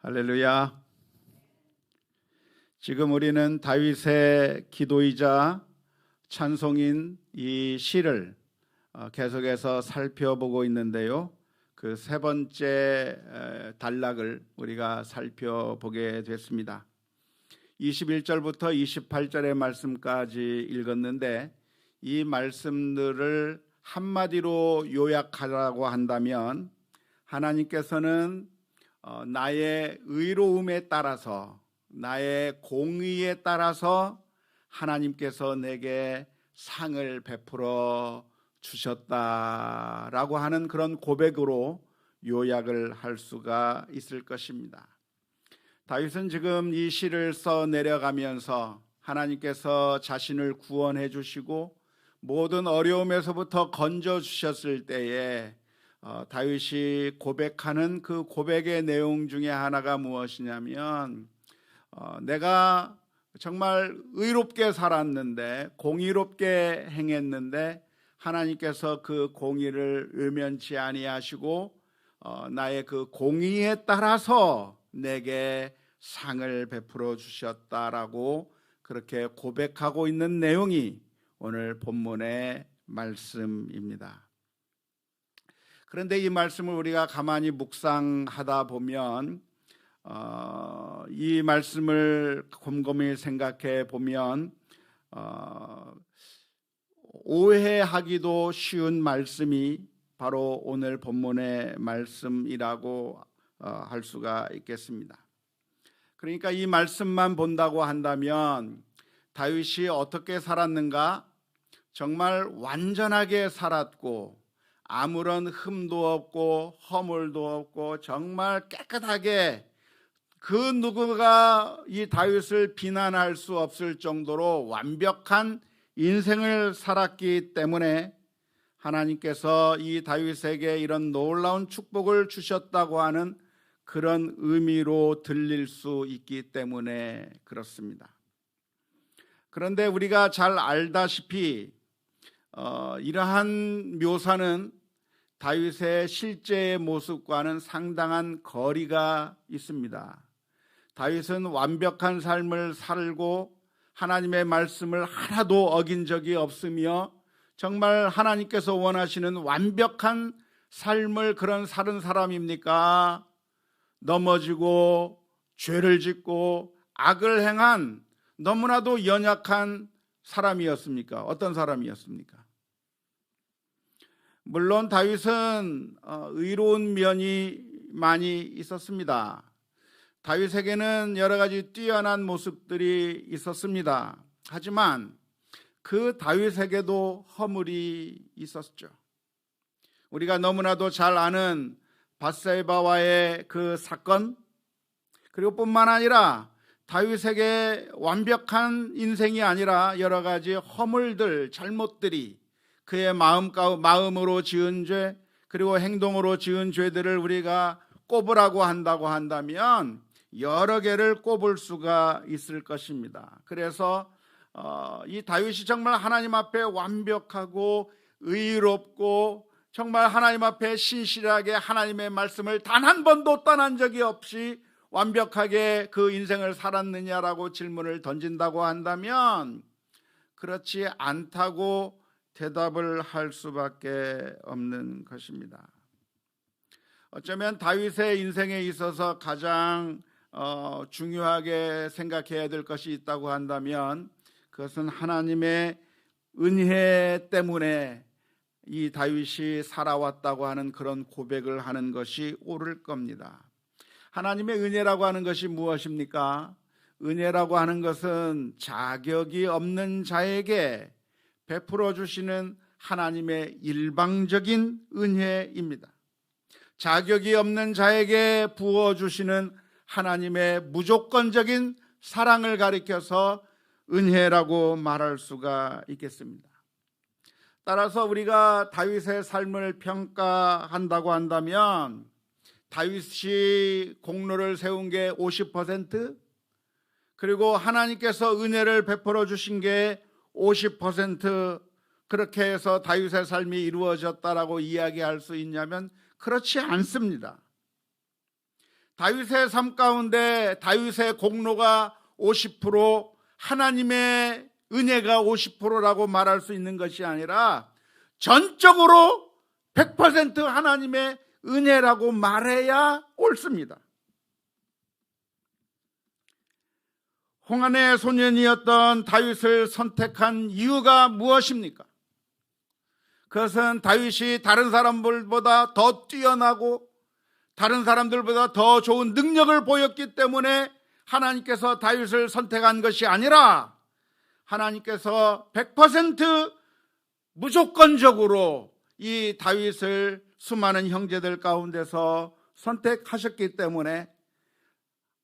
할렐루야. 지금 우리는 다윗의 기도이자 찬송인 이 시를 계속해서 살펴보고 있는데요. 그 세 번째 단락을 우리가 살펴보게 됐습니다. 21절부터 28절의 말씀까지 읽었는데 이 말씀들을 한마디로 요약하라고 한다면 하나님께서는 나의 의로움에 따라서, 나의 공의에 따라서 하나님께서 내게 상을 베풀어 주셨다라고 하는 그런 고백으로 요약을 할 수가 있을 것입니다. 다윗은 지금 이 시를 써 내려가면서 하나님께서 자신을 구원해 주시고 모든 어려움에서부터 건져 주셨을 때에 다윗이 고백하는 그 고백의 내용 중에 하나가 무엇이냐면 내가 정말 의롭게 살았는데, 공의롭게 행했는데 하나님께서 그 공의를 의면치 아니하시고 나의 그 공의에 따라서 내게 상을 베풀어 주셨다라고 그렇게 고백하고 있는 내용이 오늘 본문의 말씀입니다. 그런데 이 말씀을 우리가 가만히 묵상하다 보면 이 말씀을 곰곰이 생각해 보면 오해하기도 쉬운 말씀이 바로 오늘 본문의 말씀이라고 할 수가 있겠습니다. 그러니까 이 말씀만 본다고 한다면 다윗이 어떻게 살았는가? 정말 완전하게 살았고 아무런 흠도 없고 허물도 없고 정말 깨끗하게 그 누구가 이 다윗을 비난할 수 없을 정도로 완벽한 인생을 살았기 때문에 하나님께서 이 다윗에게 이런 놀라운 축복을 주셨다고 하는 그런 의미로 들릴 수 있기 때문에 그렇습니다. 그런데 우리가 잘 알다시피 이러한 묘사는 다윗의 실제의 모습과는 상당한 거리가 있습니다. 다윗은 완벽한 삶을 살고 하나님의 말씀을 하나도 어긴 적이 없으며 정말 하나님께서 원하시는 완벽한 삶을 그런 사는 사람입니까? 넘어지고 죄를 짓고 악을 행한 너무나도 연약한 사람이었습니까? 어떤 사람이었습니까? 물론 다윗은 의로운 면이 많이 있었습니다. 다윗에게는 여러 가지 뛰어난 모습들이 있었습니다. 하지만 그 다윗에게도 허물이 있었죠. 우리가 너무나도 잘 아는 밧세바와의 그 사건, 그리고 뿐만 아니라 다윗에게 완벽한 인생이 아니라 여러 가지 허물들, 잘못들이 그의 마음으로 지은 죄, 그리고 행동으로 지은 죄들을 우리가 꼽으라고 한다고 한다면 여러 개를 꼽을 수가 있을 것입니다. 그래서 이 다윗이 정말 하나님 앞에 완벽하고 의롭고 정말 하나님 앞에 신실하게 하나님의 말씀을 단 한 번도 떠난 적이 없이 완벽하게 그 인생을 살았느냐라고 질문을 던진다고 한다면 그렇지 않다고 대답을 할 수밖에 없는 것입니다. 어쩌면 다윗의 인생에 있어서 가장 중요하게 생각해야 될 것이 있다고 한다면 그것은 하나님의 은혜 때문에 이 다윗이 살아왔다고 하는 그런 고백을 하는 것이 옳을 겁니다. 하나님의 은혜라고 하는 것이 무엇입니까? 은혜라고 하는 것은 자격이 없는 자에게 베풀어 주시는 하나님의 일방적인 은혜입니다. 자격이 없는 자에게 부어 주시는 하나님의 무조건적인 사랑을 가리켜서 은혜라고 말할 수가 있겠습니다. 따라서 우리가 다윗의 삶을 평가한다고 한다면 다윗이 공로를 세운 게 50%, 그리고 하나님께서 은혜를 베풀어 주신 게 50%, 그렇게 해서 다윗의 삶이 이루어졌다라고 이야기할 수 있냐면 그렇지 않습니다. 다윗의 삶 가운데 다윗의 공로가 50%, 하나님의 은혜가 50%라고 말할 수 있는 것이 아니라 전적으로 100% 하나님의 은혜라고 말해야 옳습니다. 홍한의 소년이었던 다윗을 선택한 이유가 무엇입니까? 그것은 다윗이 다른 사람들보다 더 뛰어나고 다른 사람들보다 더 좋은 능력을 보였기 때문에 하나님께서 다윗을 선택한 것이 아니라 하나님께서 100% 무조건적으로 이 다윗을 수많은 형제들 가운데서 선택하셨기 때문에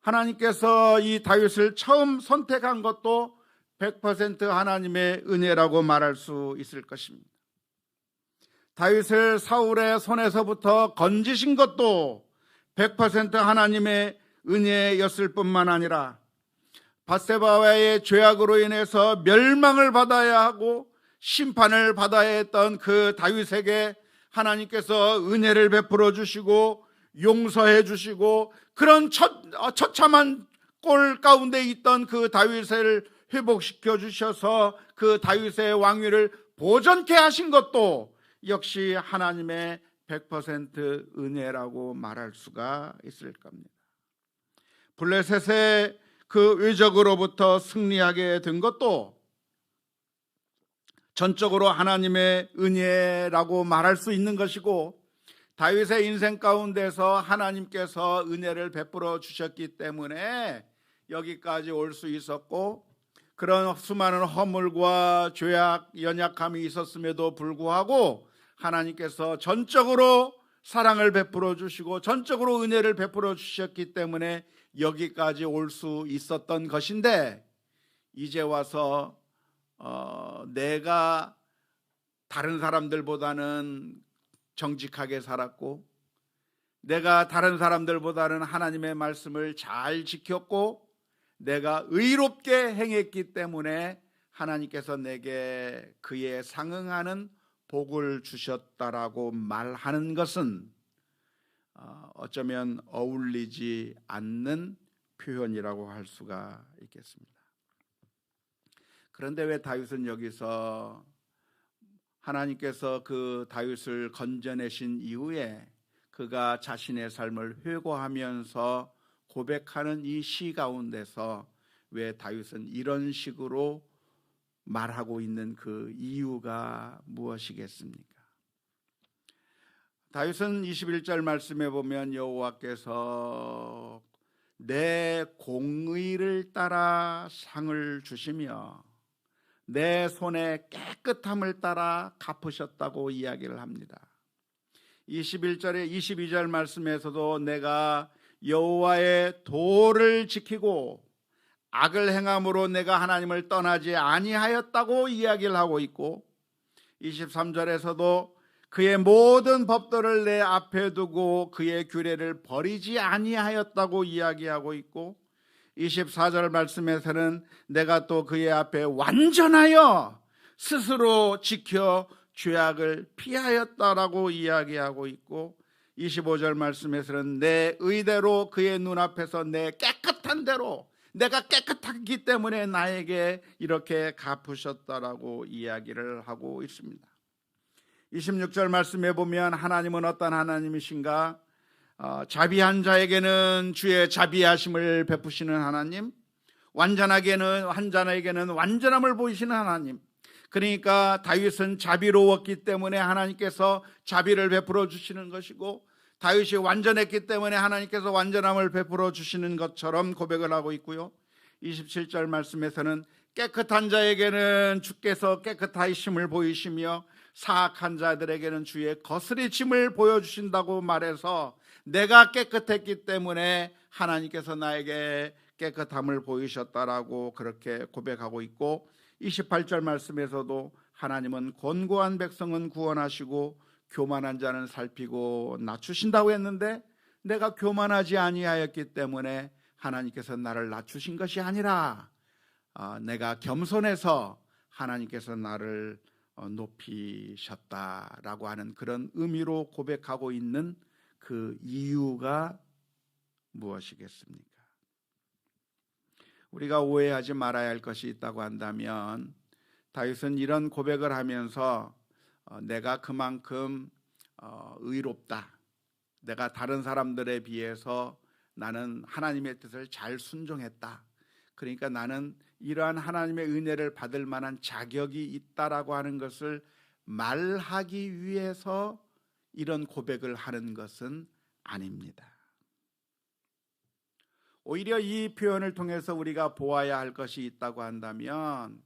하나님께서 이 다윗을 처음 선택한 것도 100% 하나님의 은혜라고 말할 수 있을 것입니다. 다윗을 사울의 손에서부터 건지신 것도 100% 하나님의 은혜였을 뿐만 아니라 밧세바와의 죄악으로 인해서 멸망을 받아야 하고 심판을 받아야 했던 그 다윗에게 하나님께서 은혜를 베풀어 주시고 용서해 주시고 그런 처참한 꼴 가운데 있던 그 다윗을 회복시켜 주셔서 그 다윗의 왕위를 보존케 하신 것도 역시 하나님의 100% 은혜라고 말할 수가 있을 겁니다. 블레셋의 그 외적으로부터 승리하게 된 것도 전적으로 하나님의 은혜라고 말할 수 있는 것이고, 다윗의 인생 가운데서 하나님께서 은혜를 베풀어 주셨기 때문에 여기까지 올 수 있었고, 그런 수많은 허물과 죄악, 연약함이 있었음에도 불구하고 하나님께서 전적으로 사랑을 베풀어 주시고 전적으로 은혜를 베풀어 주셨기 때문에 여기까지 올 수 있었던 것인데, 이제 와서 내가 다른 사람들보다는 정직하게 살았고, 내가 다른 사람들보다는 하나님의 말씀을 잘 지켰고, 내가 의롭게 행했기 때문에 하나님께서 내게 그에 상응하는 복을 주셨다라고 말하는 것은 어쩌면 어울리지 않는 표현이라고 할 수가 있겠습니다. 그런데 왜 다윗은 여기서 하나님께서 그 다윗을 건져내신 이후에 그가 자신의 삶을 회고하면서 고백하는 이 시 가운데서 왜 다윗은 이런 식으로 말하고 있는 그 이유가 무엇이겠습니까? 다윗은 21절 말씀에 보면 여호와께서 내 공의를 따라 상을 주시며 내 손의 깨끗함을 따라 갚으셨다고 이야기를 합니다. 21절에 22절 말씀에서도 내가 여호와의 도를 지키고 악을 행함으로 내가 하나님을 떠나지 아니하였다고 이야기를 하고 있고, 23절에서도 그의 모든 법도를 내 앞에 두고 그의 규례를 버리지 아니하였다고 이야기하고 있고, 24절 말씀에서는 내가 또 그의 앞에 완전하여 스스로 지켜 죄악을 피하였다라고 이야기하고 있고, 25절 말씀에서는 내 의대로 그의 눈앞에서 내 깨끗한 대로 내가 깨끗하기 때문에 나에게 이렇게 갚으셨다라고 이야기를 하고 있습니다. 26절 말씀에 보면 하나님은 어떤 하나님이신가? 자비한 자에게는 주의 자비하심을 베푸시는 하나님, 완전한 자에게는 완전함을 보이시는 하나님. 그러니까 다윗은 자비로웠기 때문에 하나님께서 자비를 베풀어 주시는 것이고, 다윗이 완전했기 때문에 하나님께서 완전함을 베풀어 주시는 것처럼 고백을 하고 있고요. 27절 말씀에서는 깨끗한 자에게는 주께서 깨끗하심을 보이시며 사악한 자들에게는 주의 거스리침을 보여주신다고 말해서 내가 깨끗했기 때문에 하나님께서 나에게 깨끗함을 보이셨다라고 그렇게 고백하고 있고, 28절 말씀에서도 하나님은 곤고한 백성은 구원하시고 교만한 자는 살피고 낮추신다고 했는데, 내가 교만하지 아니하였기 때문에 하나님께서 나를 낮추신 것이 아니라 내가 겸손해서 하나님께서 나를 높이셨다라고 하는 그런 의미로 고백하고 있는 그 이유가 무엇이겠습니까? 우리가 오해하지 말아야 할 것이 있다고 한다면 다윗은 이런 고백을 하면서 내가 그만큼 의롭다, 내가 다른 사람들에 비해서 나는 하나님의 뜻을 잘 순종했다, 그러니까 나는 이러한 하나님의 은혜를 받을 만한 자격이 있다라고 하는 것을 말하기 위해서 이런 고백을 하는 것은 아닙니다. 오히려 이 표현을 통해서 우리가 보아야 할 것이 있다고 한다면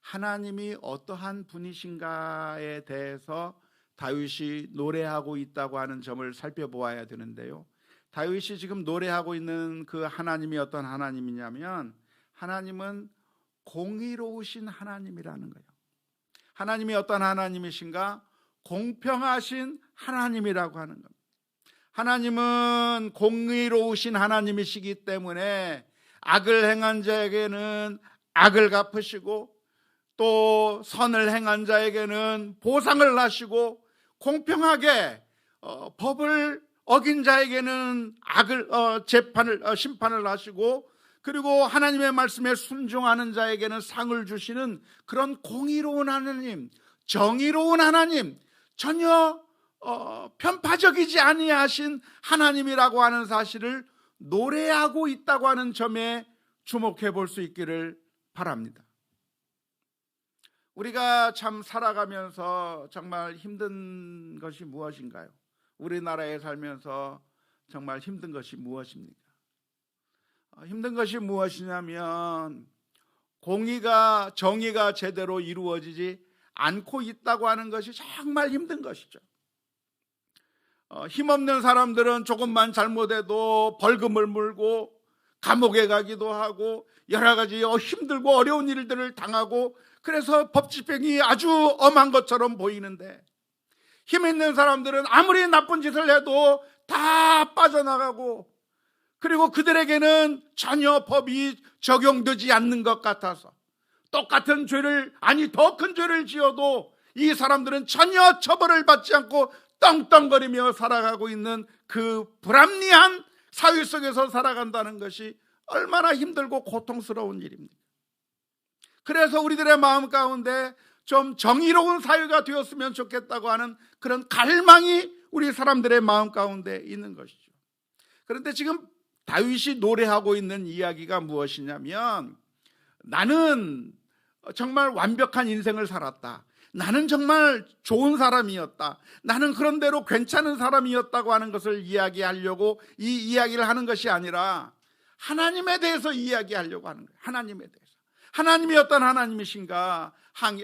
하나님이 어떠한 분이신가에 대해서 다윗이 노래하고 있다고 하는 점을 살펴보아야 되는데요, 다윗이 지금 노래하고 있는 그 하나님이 어떤 하나님이냐면 하나님은 공의로우신 하나님이라는 거예요. 하나님이 어떤 하나님이신가? 공평하신 하나님이라고 하는 겁니다. 하나님은 공의로우신 하나님이시기 때문에 악을 행한 자에게는 악을 갚으시고 또 선을 행한 자에게는 보상을 하시고 공평하게 법을 어긴 자에게는 심판을 하시고 그리고 하나님의 말씀에 순종하는 자에게는 상을 주시는 그런 공의로운 하나님, 정의로운 하나님, 전혀 편파적이지 아니하신 하나님이라고 하는 사실을 노래하고 있다고 하는 점에 주목해 볼 수 있기를 바랍니다. 우리가 참 살아가면서 정말 힘든 것이 무엇인가요? 우리나라에 살면서 정말 힘든 것이 무엇입니까? 힘든 것이 무엇이냐면 공의가, 정의가 제대로 이루어지지 않고 있다고 하는 것이 정말 힘든 것이죠. 힘없는 사람들은 조금만 잘못해도 벌금을 물고 감옥에 가기도 하고 여러 가지 힘들고 어려운 일들을 당하고 그래서 법 집행이 아주 엄한 것처럼 보이는데 힘 있는 사람들은 아무리 나쁜 짓을 해도 다 빠져나가고 그리고 그들에게는 전혀 법이 적용되지 않는 것 같아서 똑같은 죄를 더 큰 죄를 지어도 이 사람들은 전혀 처벌을 받지 않고 떵떵거리며 살아가고 있는 그 불합리한 사회 속에서 살아간다는 것이 얼마나 힘들고 고통스러운 일입니까? 그래서 우리들의 마음 가운데 좀 정의로운 사회가 되었으면 좋겠다고 하는 그런 갈망이 우리 사람들의 마음 가운데 있는 것이죠. 그런데 지금 다윗이 노래하고 있는 이야기가 무엇이냐면 나는 정말 완벽한 인생을 살았다, 나는 정말 좋은 사람이었다, 나는 그런대로 괜찮은 사람이었다고 하는 것을 이야기하려고 이 이야기를 하는 것이 아니라 하나님에 대해서 이야기하려고 하는 거예요. 하나님에 대해서. 하나님이 어떤 하나님이신가?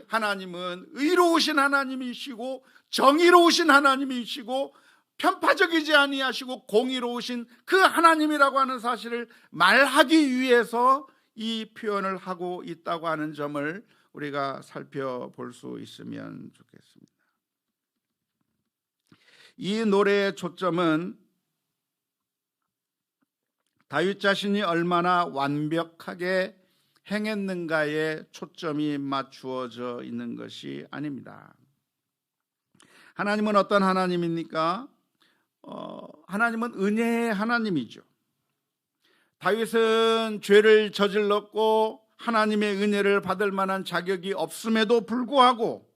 하나님은 의로우신 하나님이시고 정의로우신 하나님이시고 편파적이지 아니하시고 공의로우신 그 하나님이라고 하는 사실을 말하기 위해서 이 표현을 하고 있다고 하는 점을 우리가 살펴볼 수 있으면 좋겠습니다. 이 노래의 초점은 다윗 자신이 얼마나 완벽하게 행했는가에 초점이 맞추어져 있는 것이 아닙니다. 하나님은 어떤 하나님입니까? 하나님은 은혜의 하나님이죠. 다윗은 죄를 저질렀고 하나님의 은혜를 받을 만한 자격이 없음에도 불구하고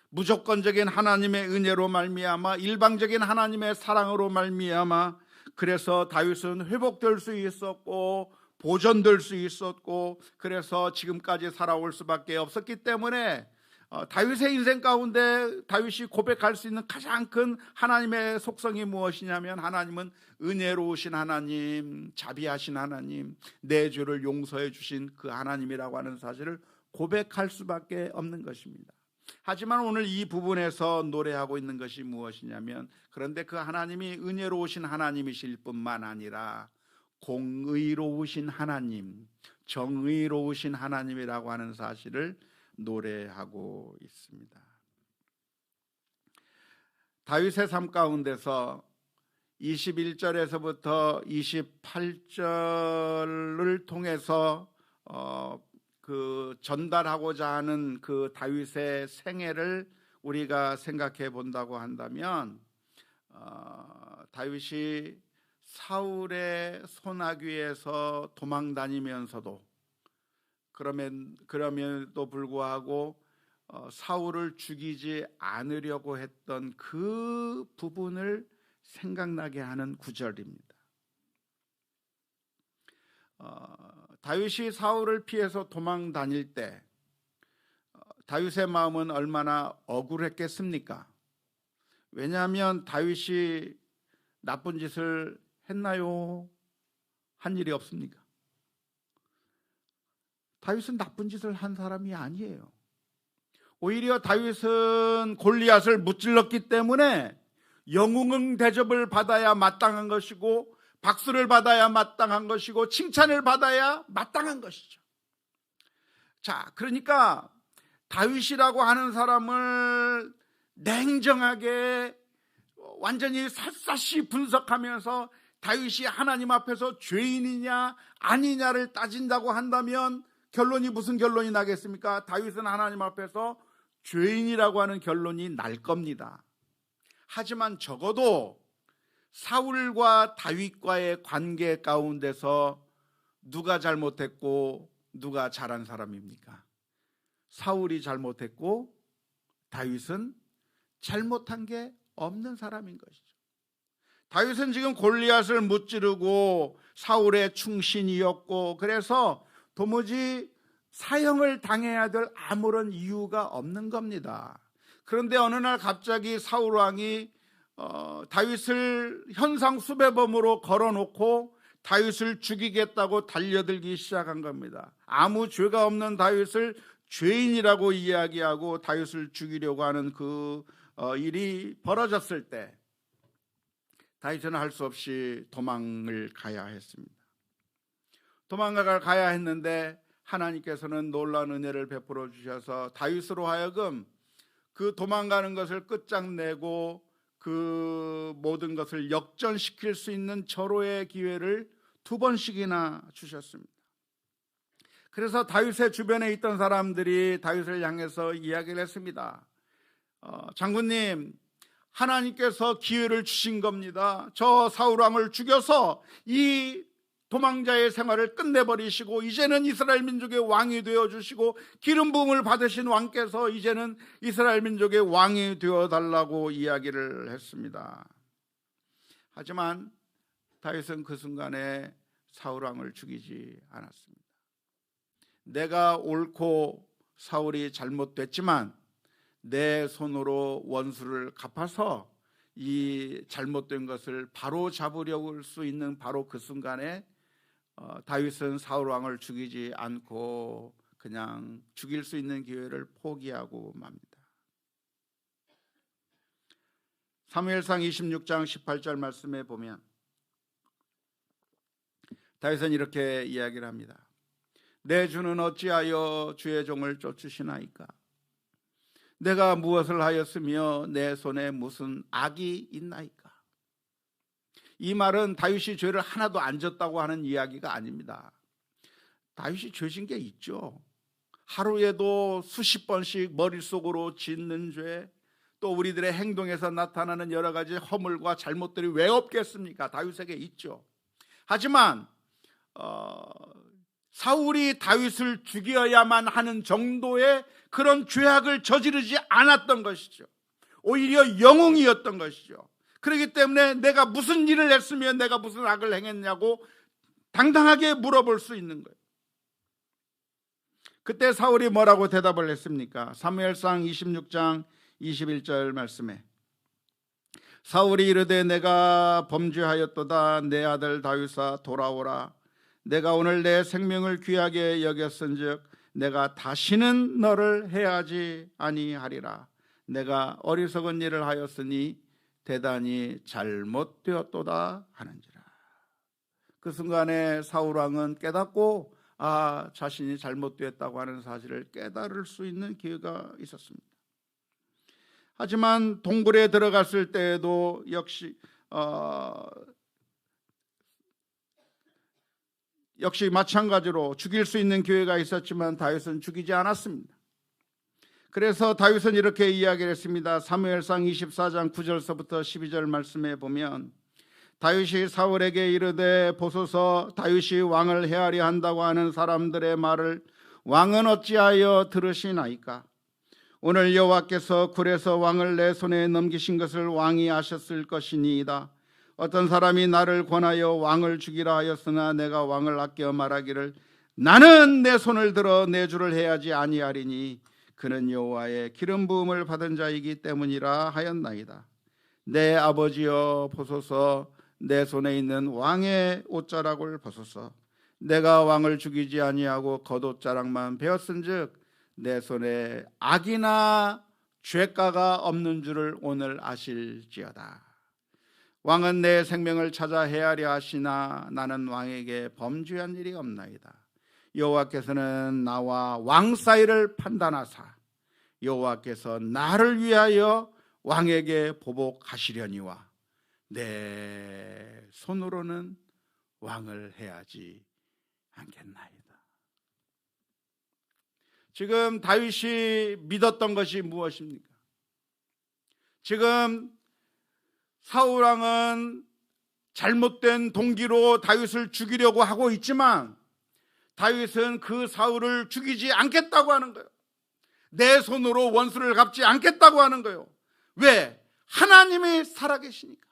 무조건적인 하나님의 은혜로 말미암아 일방적인 하나님의 사랑으로 말미암아 그래서 다윗은 회복될 수 있었고 보존될 수 있었고 그래서 지금까지 살아올 수밖에 없었기 때문에 다윗의 인생 가운데 다윗이 고백할 수 있는 가장 큰 하나님의 속성이 무엇이냐면 하나님은 은혜로우신 하나님, 자비하신 하나님, 내 죄를 용서해 주신 그 하나님이라고 하는 사실을 고백할 수밖에 없는 것입니다. 하지만 오늘 이 부분에서 노래하고 있는 것이 무엇이냐면 그런데 그 하나님이 은혜로우신 하나님이실 뿐만 아니라 공의로우신 하나님, 정의로우신 하나님이라고 하는 사실을 노래하고 있습니다. 다윗의 삶 가운데서 21절에서부터 28절을 통해서 그 전달하고자 하는 그 다윗의 생애를 우리가 생각해 본다고 한다면 다윗이 사울의 소나귀에서 도망 다니면서도 그럼에도 불구하고 사울을 죽이지 않으려고 했던 그 부분을 생각나게 하는 구절입니다. 다윗이 사울을 피해서 도망 다닐 때 다윗의 마음은 얼마나 억울했겠습니까? 왜냐하면 다윗이 나쁜 짓을 했나요? 한 일이 없습니까? 다윗은 나쁜 짓을 한 사람이 아니에요. 오히려 다윗은 골리앗을 무찔렀기 때문에 영웅 대접을 받아야 마땅한 것이고, 박수를 받아야 마땅한 것이고, 칭찬을 받아야 마땅한 것이죠. 자, 그러니까 다윗이라고 하는 사람을 냉정하게 완전히 샅샅이 분석하면서 다윗이 하나님 앞에서 죄인이냐 아니냐를 따진다고 한다면 결론이 무슨 결론이 나겠습니까? 다윗은 하나님 앞에서 죄인이라고 하는 결론이 날 겁니다. 하지만 적어도 사울과 다윗과의 관계 가운데서 누가 잘못했고 누가 잘한 사람입니까? 사울이 잘못했고 다윗은 잘못한 게 없는 사람인 것이죠. 다윗은 지금 골리앗을 무찌르고 사울의 충신이었고, 그래서 도무지 사형을 당해야 될 아무런 이유가 없는 겁니다. 그런데 어느 날 갑자기 사울 왕이 다윗을 현상 수배범으로 걸어놓고 다윗을 죽이겠다고 달려들기 시작한 겁니다. 아무 죄가 없는 다윗을 죄인이라고 이야기하고 다윗을 죽이려고 하는 그 일이 벌어졌을 때 다윗은 할 수 없이 도망을 가야 했습니다. 도망을 가야 했는데 하나님께서는 놀라운 은혜를 베풀어 주셔서 다윗으로 하여금 그 도망가는 것을 끝장내고 그 모든 것을 역전시킬 수 있는 절호의 기회를 2번씩이나 주셨습니다. 그래서 다윗의 주변에 있던 사람들이 다윗을 향해서 이야기를 했습니다. 장군님, 하나님께서 기회를 주신 겁니다. 저 사울 왕을 죽여서 이 도망자의 생활을 끝내버리시고 이제는 이스라엘 민족의 왕이 되어주시고 기름 부음을 받으신 왕께서 이제는 이스라엘 민족의 왕이 되어달라고 이야기를 했습니다. 하지만 다윗은 그 순간에 사울 왕을 죽이지 않았습니다. 내가 옳고 사울이 잘못됐지만 내 손으로 원수를 갚아서 이 잘못된 것을 바로 잡으려고 할 수 있는 바로 그 순간에 다윗은 사울 왕을 죽이지 않고 그냥 죽일 수 있는 기회를 포기하고 맙니다. 사무엘상 26장 18절 말씀에 보면 다윗은 이렇게 이야기를 합니다. 내 주는 어찌하여 주의 종을 쫓으시나이까? 내가 무엇을 하였으며 내 손에 무슨 악이 있나이까? 이 말은 다윗이 죄를 하나도 안 졌다고 하는 이야기가 아닙니다. 다윗이 죄진 게 있죠. 하루에도 수십 번씩 머릿속으로 짓는 죄, 또 우리들의 행동에서 나타나는 여러 가지 허물과 잘못들이 왜 없겠습니까? 다윗에게 있죠. 하지만 사울이 다윗을 죽여야만 하는 정도의 그런 죄악을 저지르지 않았던 것이죠. 오히려 영웅이었던 것이죠. 그렇기 때문에 내가 무슨 일을 했으며 내가 무슨 악을 행했냐고 당당하게 물어볼 수 있는 거예요. 그때 사울이 뭐라고 대답을 했습니까? 사무엘상 26장 21절 말씀에 사울이 이르되 내가 범죄하였도다. 내 아들 다윗아 돌아오라. 내가 오늘 내 생명을 귀하게 여겼은즉 내가 다시는 너를 해하지 아니하리라. 내가 어리석은 일을 하였으니 대단히 잘못되었도다 하는지라. 그 순간에 사울 왕은 깨닫고 자신이 잘못되었다고 하는 사실을 깨달을 수 있는 기회가 있었습니다. 하지만 동굴에 들어갔을 때에도 역시 마찬가지로 죽일 수 있는 기회가 있었지만 다윗은 죽이지 않았습니다. 그래서 다윗은 이렇게 이야기를 했습니다. 사무엘상 24장 9절서부터 12절 말씀에 보면 다윗이 사울에게 이르되 보소서 다윗이 왕을 해하려 한다고 하는 사람들의 말을 왕은 어찌하여 들으시나이까? 오늘 여호와께서 굴에서 왕을 내 손에 넘기신 것을 왕이 아셨을 것이니이다. 어떤 사람이 나를 권하여 왕을 죽이라 하였으나 내가 왕을 아껴 말하기를 나는 내 손을 들어 내 주를 해야지 아니하리니 그는 여호와의 기름 부음을 받은 자이기 때문이라 하였나이다. 내 아버지여 보소서 내 손에 있는 왕의 옷자락을 보소서. 내가 왕을 죽이지 아니하고 겉옷자락만 베었은즉 내 손에 악이나 죄가가 없는 줄을 오늘 아실지어다. 왕은 내 생명을 찾아 해하려 하시나 나는 왕에게 범죄한 일이 없나이다. 여호와께서는 나와 왕 사이를 판단하사 여호와께서 나를 위하여 왕에게 보복하시려니와 내 손으로는 왕을 해하지 않겠나이다. 지금 다윗이 믿었던 것이 무엇입니까? 지금 사울 왕은 잘못된 동기로 다윗을 죽이려고 하고 있지만 다윗은 그 사울을 죽이지 않겠다고 하는 거예요. 내 손으로 원수를 갚지 않겠다고 하는 거예요. 왜? 하나님이 살아계시니까.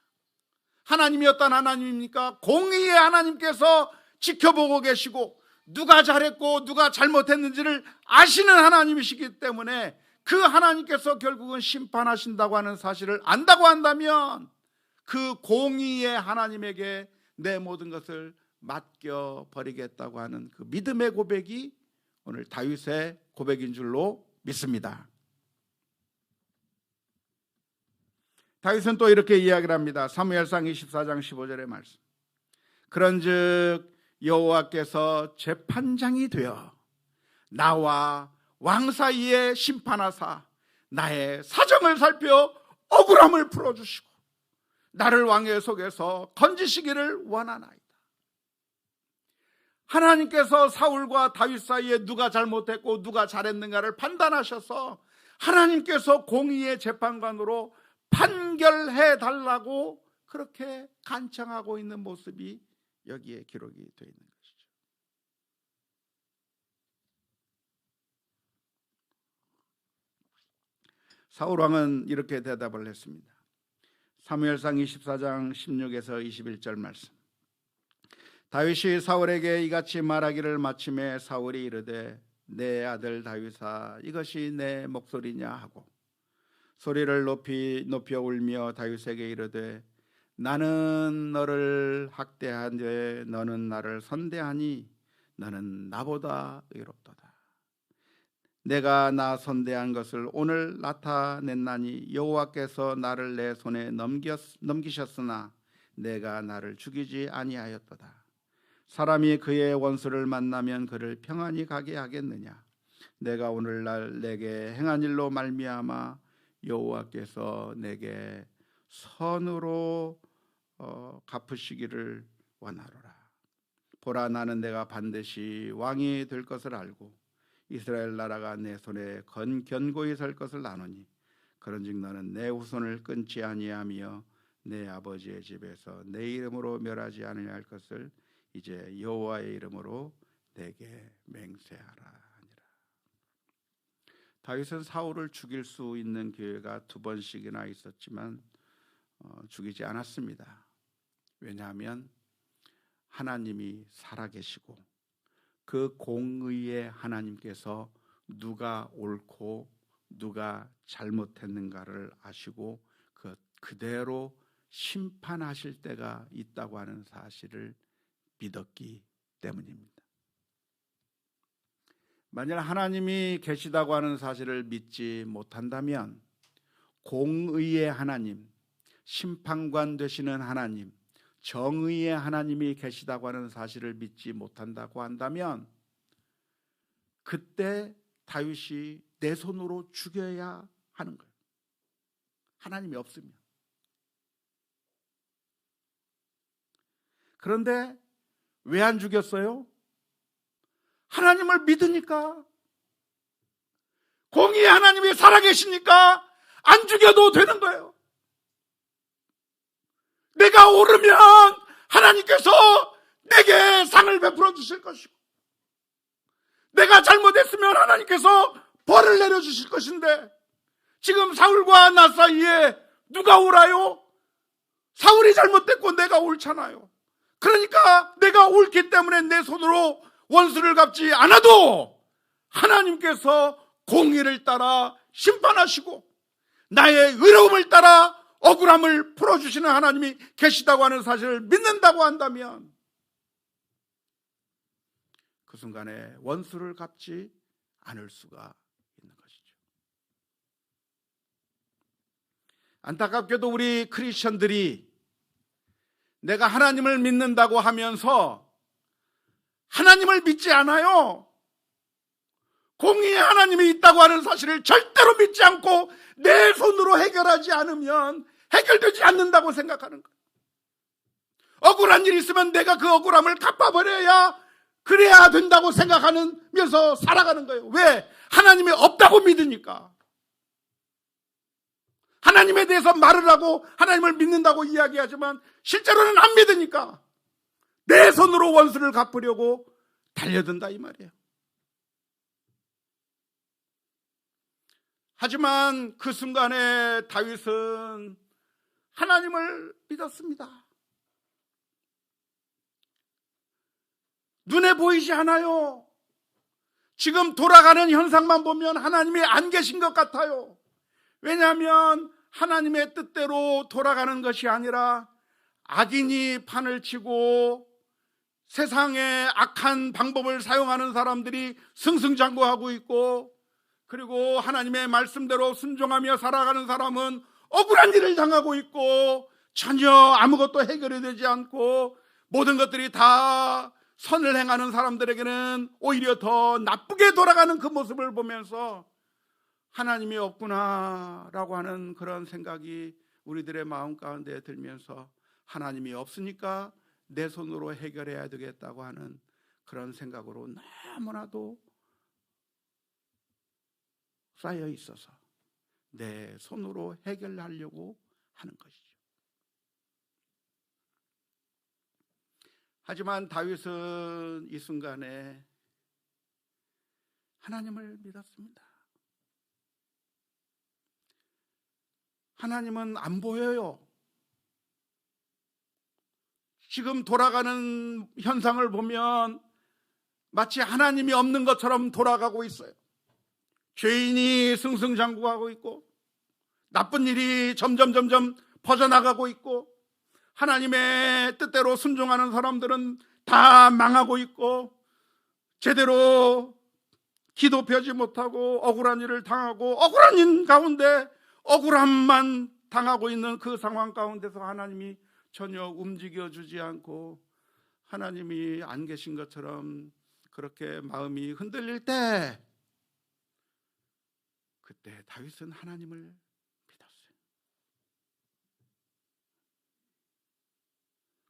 하나님이 어떤 하나님입니까? 공의의 하나님께서 지켜보고 계시고 누가 잘했고 누가 잘못했는지를 아시는 하나님이시기 때문에 그 하나님께서 결국은 심판하신다고 하는 사실을 안다고 한다면 그 공의의 하나님에게 내 모든 것을 맡겨버리겠다고 하는 그 믿음의 고백이 오늘 다윗의 고백인 줄로 믿습니다. 다윗은 또 이렇게 이야기를 합니다. 사무엘상 24장 15절의 말씀. 그런즉 여호와께서 재판장이 되어 나와 왕 사이에 심판하사 나의 사정을 살펴 억울함을 풀어주시고 나를 왕의 속에서 건지시기를 원하나이다. 하나님께서 사울과 다윗 사이에 누가 잘못했고 누가 잘했는가를 판단하셔서 하나님께서 공의의 재판관으로 판결해 달라고 그렇게 간청하고 있는 모습이 여기에 기록이 되어 있는 것이죠. 사울 왕은 이렇게 대답을 했습니다. 사무엘상 24장 16에서 21절 말씀. 다윗이 사울에게 이같이 말하기를 마침에 사울이 이르되 내 아들 다윗아 이것이 내 목소리냐 하고 소리를 높여 울며 다윗에게 이르되 나는 너를 학대하되 너는 나를 선대하니 너는 나보다 의롭도다. 내가 나 선대한 것을 오늘 나타냈나니 여호와께서 나를 내 손에 넘기셨으나 내가 나를 죽이지 아니하였도다. 사람이 그의 원수를 만나면 그를 평안히 가게 하겠느냐? 내가 오늘날 내게 행한 일로 말미암아 여호와께서 내게 선으로 갚으시기를 원하노라. 보라 나는 내가 반드시 왕이 될 것을 알고 이스라엘 나라가 내 손에 견고히 설 것을 아노니 그런즉 너는 내 후손을 끊지 아니하며 내 아버지의 집에서 내 이름으로 멸하지 아니할 것을 이제 여호와의 이름으로 내게 맹세하라 하니라. 다윗은 사울을 죽일 수 있는 기회가 2번씩이나 있었지만 죽이지 않았습니다. 왜냐하면 하나님이 살아계시고 그 공의의 하나님께서 누가 옳고 누가 잘못했는가를 아시고 그대로 심판하실 때가 있다고 하는 사실을 믿었기 때문입니다. 만약 하나님이 계시다고 하는 사실을 믿지 못한다면 공의의 하나님, 심판관 되시는 하나님, 정의의 하나님이 계시다고 하는 사실을 믿지 못한다고 한다면 그때 다윗이 내 손으로 죽여야 하는 거예요. 하나님이 없으면. 그런데 왜 안 죽였어요? 하나님을 믿으니까. 공의의 하나님이 살아계시니까 안 죽여도 되는 거예요. 내가 오르면 하나님께서 내게 상을 베풀어 주실 것이고, 내가 잘못했으면 하나님께서 벌을 내려주실 것인데, 지금 사울과 나 사이에 누가 옳아요? 사울이 잘못됐고 내가 옳잖아요. 그러니까 내가 옳기 때문에 내 손으로 원수를 갚지 않아도 하나님께서 공의를 따라 심판하시고 나의 의로움을 따라 억울함을 풀어주시는 하나님이 계시다고 하는 사실을 믿는다고 한다면 그 순간에 원수를 갚지 않을 수가 있는 것이죠. 안타깝게도 우리 크리스천들이 내가 하나님을 믿는다고 하면서 하나님을 믿지 않아요. 공의의 하나님이 있다고 하는 사실을 절대로 믿지 않고 내 손으로 해결하지 않으면 해결되지 않는다고 생각하는 거예요. 억울한 일이 있으면 내가 그 억울함을 갚아버려야 그래야 된다고 생각하면서 살아가는 거예요. 왜? 하나님이 없다고 믿으니까. 하나님에 대해서 말을 하고 하나님을 믿는다고 이야기하지만 실제로는 안 믿으니까 내 손으로 원수를 갚으려고 달려든다 이 말이에요. 하지만 그 순간에 다윗은 하나님을 믿었습니다. 눈에 보이지 않아요. 지금 돌아가는 현상만 보면 하나님이 안 계신 것 같아요. 왜냐하면 하나님의 뜻대로 돌아가는 것이 아니라 악인이 판을 치고 세상의 악한 방법을 사용하는 사람들이 승승장구하고 있고, 그리고 하나님의 말씀대로 순종하며 살아가는 사람은 억울한 일을 당하고 있고 전혀 아무것도 해결이 되지 않고 모든 것들이 다 선을 행하는 사람들에게는 오히려 더 나쁘게 돌아가는 그 모습을 보면서 하나님이 없구나라고 하는 그런 생각이 우리들의 마음 가운데 들면서 하나님이 없으니까 내 손으로 해결해야 되겠다고 하는 그런 생각으로 너무나도 쌓여 있어서 내 손으로 해결하려고 하는 것이죠. 하지만 다윗은 이 순간에 하나님을 믿었습니다. 하나님은 안 보여요. 지금 돌아가는 현상을 보면 마치 하나님이 없는 것처럼 돌아가고 있어요. 죄인이 승승장구하고 있고 나쁜 일이 점점 퍼져나가고 있고 하나님의 뜻대로 순종하는 사람들은 다 망하고 있고 제대로 기도 펴지 못하고 억울한 일을 당하고 억울한 일 가운데 억울함만 당하고 있는 그 상황 가운데서 하나님이 전혀 움직여주지 않고 하나님이 안 계신 것처럼 그렇게 마음이 흔들릴 때 그때 다윗은 하나님을 믿었어요.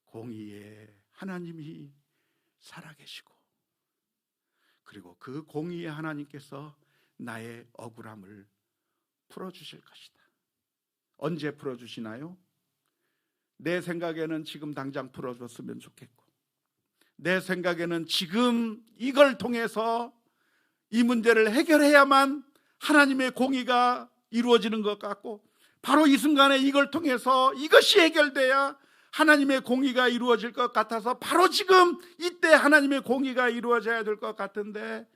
공의의 하나님이 살아계시고 그리고 그 공의의 하나님께서 나의 억울함을 풀어주실 것이다. 언제 풀어주시나요? 내 생각에는 지금 당장 풀어줬으면 좋겠고 내 생각에는 지금 이걸 통해서 이 문제를 해결해야만 하나님의 공의가 이루어지는 것 같고 바로 이 순간에 이걸 통해서 이것이 해결돼야 하나님의 공의가 이루어질 것 같아서 바로 지금 이때 하나님의 공의가 이루어져야 될 것 같은데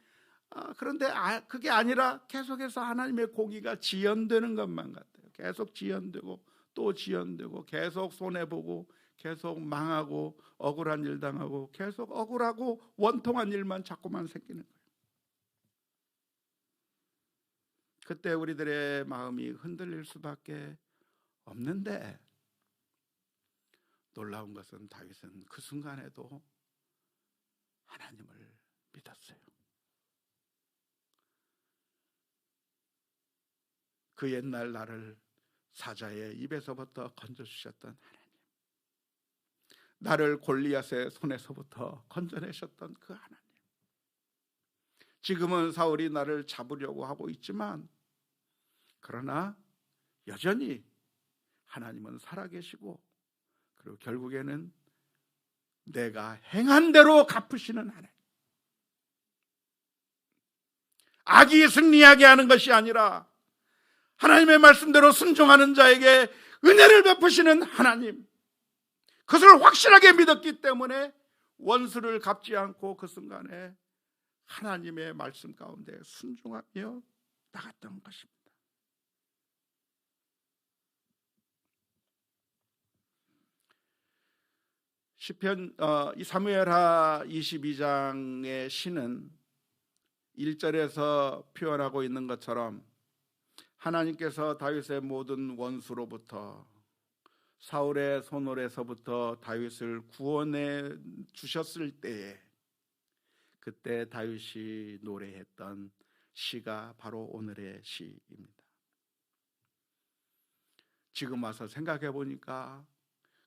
그런데 그게 아니라 계속해서 하나님의 공의가 지연되는 것만 같아요. 계속 지연되고 또 지연되고 계속 손해보고 계속 망하고 억울한 일 당하고 계속 억울하고 원통한 일만 자꾸만 생기는 거예요. 그때 우리들의 마음이 흔들릴 수밖에 없는데 놀라운 것은 다윗은 그 순간에도 하나님을 믿었어요. 그 옛날 나를 사자의 입에서부터 건져주셨던 하나님, 나를 골리앗의 손에서부터 건져내셨던 그 하나님, 지금은 사울이 나를 잡으려고 하고 있지만 그러나 여전히 하나님은 살아계시고 그리고 결국에는 내가 행한 대로 갚으시는 하나님. 악이 승리하게 하는 것이 아니라 하나님의 말씀대로 순종하는 자에게 은혜를 베푸시는 하나님, 그것을 확실하게 믿었기 때문에 원수를 갚지 않고 그 순간에 하나님의 말씀 가운데 순종하며 나갔던 것입니다. 시편 사무엘하 22장의 시는 1절에서 표현하고 있는 것처럼 하나님께서 다윗의 모든 원수로부터, 사울의 손으로서부터 다윗을 구원해 주셨을 때에 그때 다윗이 노래했던 시가 바로 오늘의 시입니다. 지금 와서 생각해 보니까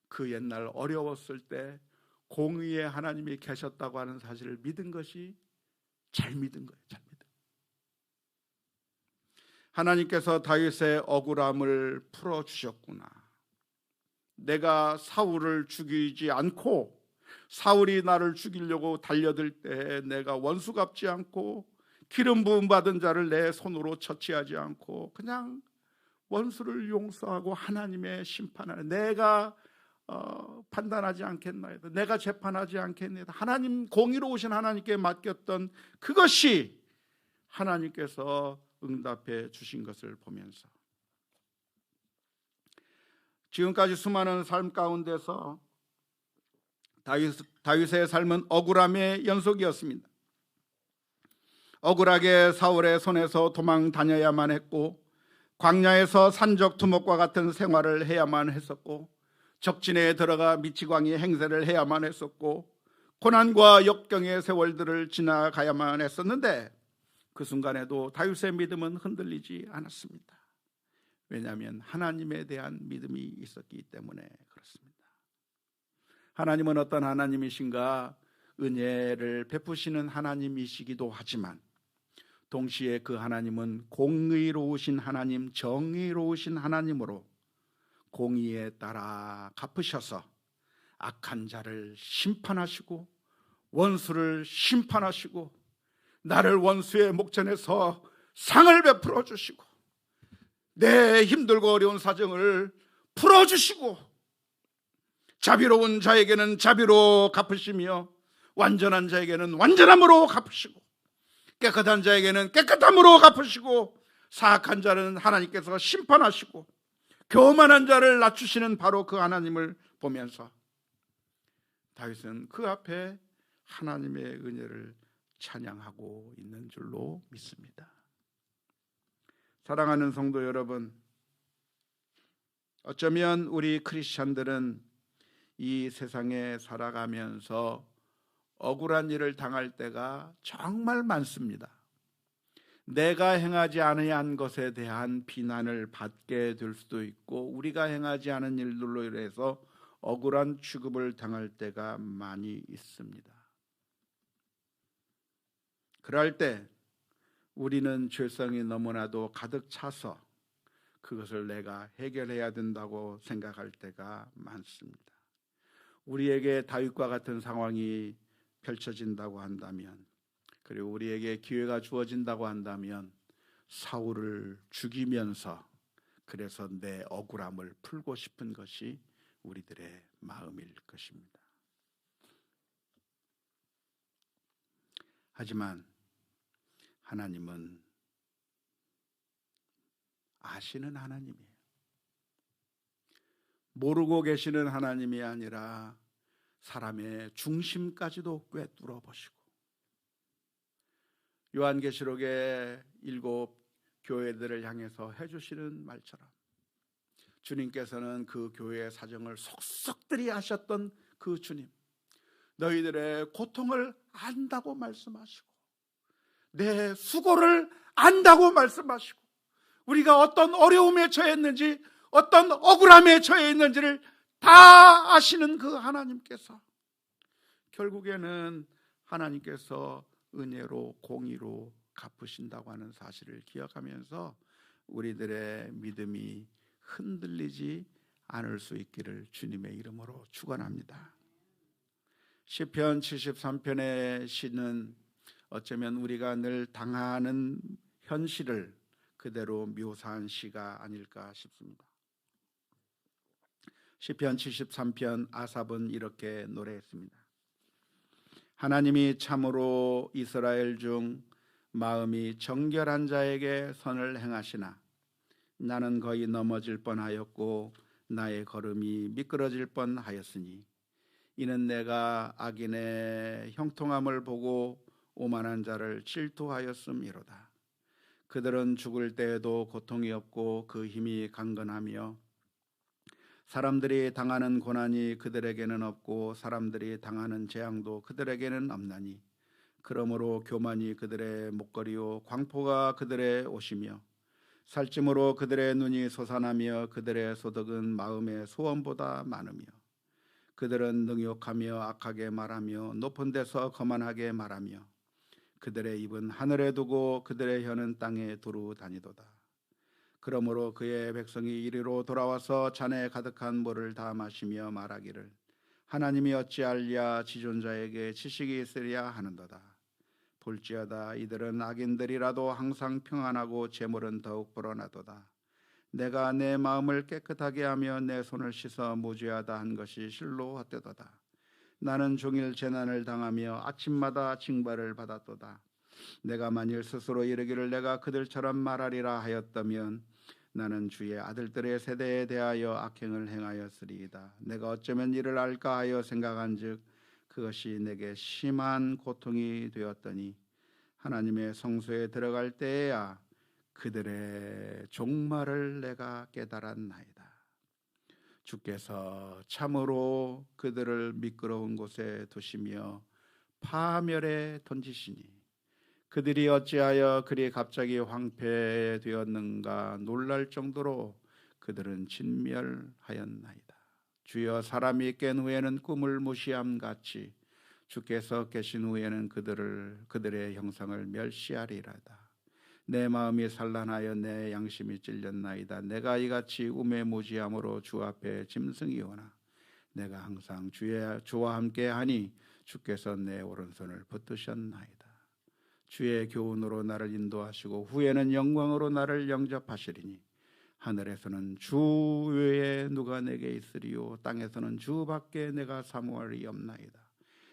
그 옛날 어려웠을 때 공의의 하나님이 계셨다고 하는 사실을 믿은 것이 잘 믿은 거예요. 잘 믿은. 하나님께서 다윗의 억울함을 풀어주셨구나. 내가 사울을 죽이지 않고 사울이 나를 죽이려고 달려들 때 내가 원수 갚지 않고 기름 부음 받은 자를 내 손으로 처치하지 않고 그냥 원수를 용서하고 하나님의 심판을 내가 판단하지 않겠나이다. 내가 재판하지 않겠나이다. 하나님, 공의로우신 하나님께 맡겼던 그것이 하나님께서 응답해 주신 것을 보면서 지금까지 수많은 삶 가운데서 다윗의 삶은 억울함의 연속이었습니다. 억울하게 사울의 손에서 도망 다녀야만 했고 광야에서 산적 두목과 같은 생활을 해야만 했었고 적진에 들어가 미치광이 행세를 해야만 했었고 고난과 역경의 세월들을 지나가야만 했었는데 그 순간에도 다윗의 믿음은 흔들리지 않았습니다. 왜냐하면 하나님에 대한 믿음이 있었기 때문에 그렇습니다. 하나님은 어떤 하나님이신가? 은혜를 베푸시는 하나님이시기도 하지만 동시에 그 하나님은 공의로우신 하나님, 정의로우신 하나님으로 공의에 따라 갚으셔서 악한 자를 심판하시고 원수를 심판하시고 나를 원수의 목전에서 상을 베풀어 주시고 내 힘들고 어려운 사정을 풀어주시고 자비로운 자에게는 자비로 갚으시며 완전한 자에게는 완전함으로 갚으시고 깨끗한 자에게는 깨끗함으로 갚으시고 사악한 자는 하나님께서 심판하시고 교만한 자를 낮추시는 바로 그 하나님을 보면서 다윗은 그 앞에 하나님의 은혜를 찬양하고 있는 줄로 믿습니다. 사랑하는 성도 여러분, 어쩌면 우리 크리스찬들은 이 세상에 살아가면서 억울한 일을 당할 때가 정말 많습니다. 내가 행하지 아니한 것에 대한 비난을 받게 될 수도 있고 우리가 행하지 않은 일들로 인해서 억울한 취급을 당할 때가 많이 있습니다. 그럴 때 우리는 죄성이 너무나도 가득 차서 그것을 내가 해결해야 된다고 생각할 때가 많습니다. 우리에게 다윗과 같은 상황이 펼쳐진다고 한다면, 그리고 우리에게 기회가 주어진다고 한다면 사울을 죽이면서 그래서 내 억울함을 풀고 싶은 것이 우리들의 마음일 것입니다. 하지만 하나님은 아시는 하나님이에요. 모르고 계시는 하나님이 아니라 사람의 중심까지도 꿰뚫어 보시고 요한계시록의 7 교회들을 향해서 해주시는 말처럼 주님께서는 그 교회의 사정을 속속들이 아셨던 그 주님, 너희들의 고통을 안다고 말씀하시고 내 수고를 안다고 말씀하시고 우리가 어떤 어려움에 처했는지 어떤 억울함에 처해 있는지를 다 아시는 그 하나님께서 결국에는 하나님께서 은혜로 공의로 갚으신다고 하는 사실을 기억하면서 우리들의 믿음이 흔들리지 않을 수 있기를 주님의 이름으로 축원합니다. 시편 73편의 시는 어쩌면 우리가 늘 당하는 현실을 그대로 묘사한 시가 아닐까 싶습니다. 시편 73편 아삽은 이렇게 노래했습니다. 하나님이 참으로 이스라엘 중 마음이 정결한 자에게 선을 행하시나 나는 거의 넘어질 뻔하였고 나의 걸음이 미끄러질 뻔하였으니 이는 내가 악인의 형통함을 보고 오만한 자를 질투하였음이로다. 그들은 죽을 때에도 고통이 없고 그 힘이 강건하며 사람들이 당하는 고난이 그들에게는 없고 사람들이 당하는 재앙도 그들에게는 없나니 그러므로 교만이 그들의 목걸이요 광포가 그들의 옷이며 살찜으로 그들의 눈이 솟아나며 그들의 소득은 마음의 소원보다 많으며 그들은 능욕하며 악하게 말하며 높은 데서 거만하게 말하며 그들의 입은 하늘에 두고 그들의 혀는 땅에 두루 다니도다. 그러므로 그의 백성이 이리로 돌아와서 잔에 가득한 물을 다 마시며 말하기를 하나님이 어찌할랴 지존자에게 지식이 있으랴 하는도다. 볼지어다 이들은 악인들이라도 항상 평안하고 재물은 더욱 불어나도다. 내가 내 마음을 깨끗하게 하며 내 손을 씻어 무죄하다 한 것이 실로 헛되도다. 나는 종일 재난을 당하며 아침마다 징벌을 받았도다. 내가 만일 스스로 이르기를 내가 그들처럼 말하리라 하였다면 나는 주의 아들들의 세대에 대하여 악행을 행하였으리이다. 내가 어쩌면 이를 알까 하여 생각한즉 그것이 내게 심한 고통이 되었더니 하나님의 성소에 들어갈 때에야 그들의 종말을 내가 깨달았나이다. 주께서 참으로 그들을 미끄러운 곳에 두시며 파멸에 던지시니 그들이 어찌하여 그리 갑자기 황폐되었는가 놀랄 정도로 그들은 진멸하였나이다. 주여 사람이 깬 후에는 꿈을 무시함 같이 주께서 계신 후에는 그들의 형상을 멸시하리라다. 내 마음이 산란하여 내 양심이 찔렸나이다. 내가 이같이 우매무지함으로 주 앞에 짐승이오나 내가 항상 주와 함께하니 주께서 내 오른손을 붙드셨나이다. 주의 교훈으로 나를 인도하시고 후에는 영광으로 나를 영접하시리니 하늘에서는 주 외에 누가 내게 있으리요 땅에서는 주밖에 내가 사모할이 없나이다.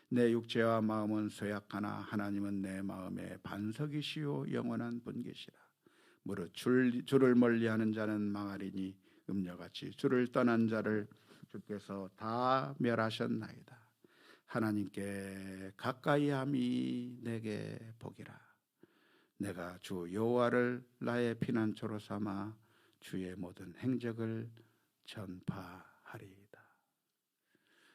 내 육체와 마음은 쇠약하나 하나님은 내 마음의 반석이시요 영원한 분기시라. 무릇 주를 멀리하는 자는 망하리니 음녀같이 주를 떠난 자를 주께서 다 멸하셨나이다. 하나님께 가까이함이 내게 복이라. 내가 주 여호와를 나의 피난처로 삼아 주의 모든 행적을 전파하리이다.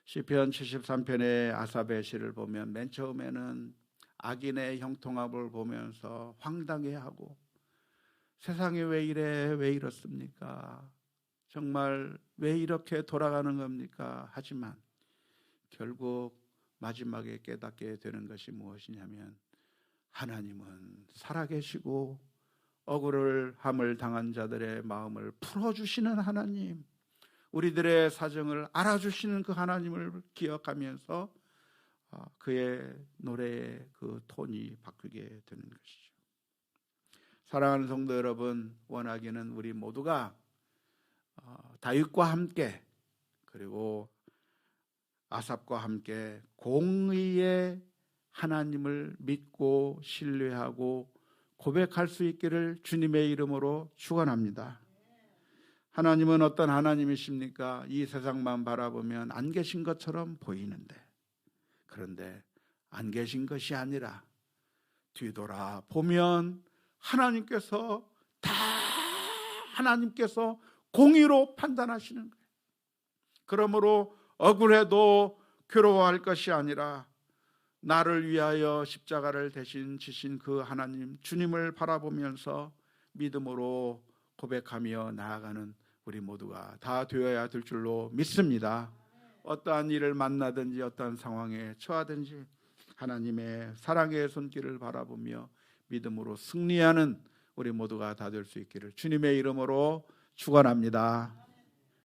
시편 73편의 아삽의 시를 보면 맨 처음에는 악인의 형통함을 보면서 황당해하고 세상이 왜 이래 왜 이렇습니까? 정말 왜 이렇게 돌아가는 겁니까? 하지만 결국 마지막에 깨닫게 되는 것이 무엇이냐면 하나님은 살아계시고 억울함을 당한 자들의 마음을 풀어주시는 하나님, 우리들의 사정을 알아주시는 그 하나님을 기억하면서 그의 노래의 그 톤이 바뀌게 되는 것이죠. 사랑하는 성도 여러분, 원하기는 우리 모두가 다윗과 함께 그리고 아삽과 함께 공의의 하나님을 믿고 신뢰하고 고백할 수 있기를 주님의 이름으로 축원합니다. 하나님은 어떤 하나님이십니까? 이 세상만 바라보면 안 계신 것처럼 보이는데, 그런데 안 계신 것이 아니라 뒤돌아보면 하나님께서 공의로 판단하시는 거예요. 그러므로 억울해도 괴로워할 것이 아니라 나를 위하여 십자가를 대신 지신 그 하나님 주님을 바라보면서 믿음으로 고백하며 나아가는 우리 모두가 다 되어야 될 줄로 믿습니다. 어떠한 일을 만나든지 어떠한 상황에 처하든지 하나님의 사랑의 손길을 바라보며 믿음으로 승리하는 우리 모두가 다 될 수 있기를 주님의 이름으로 축원합니다.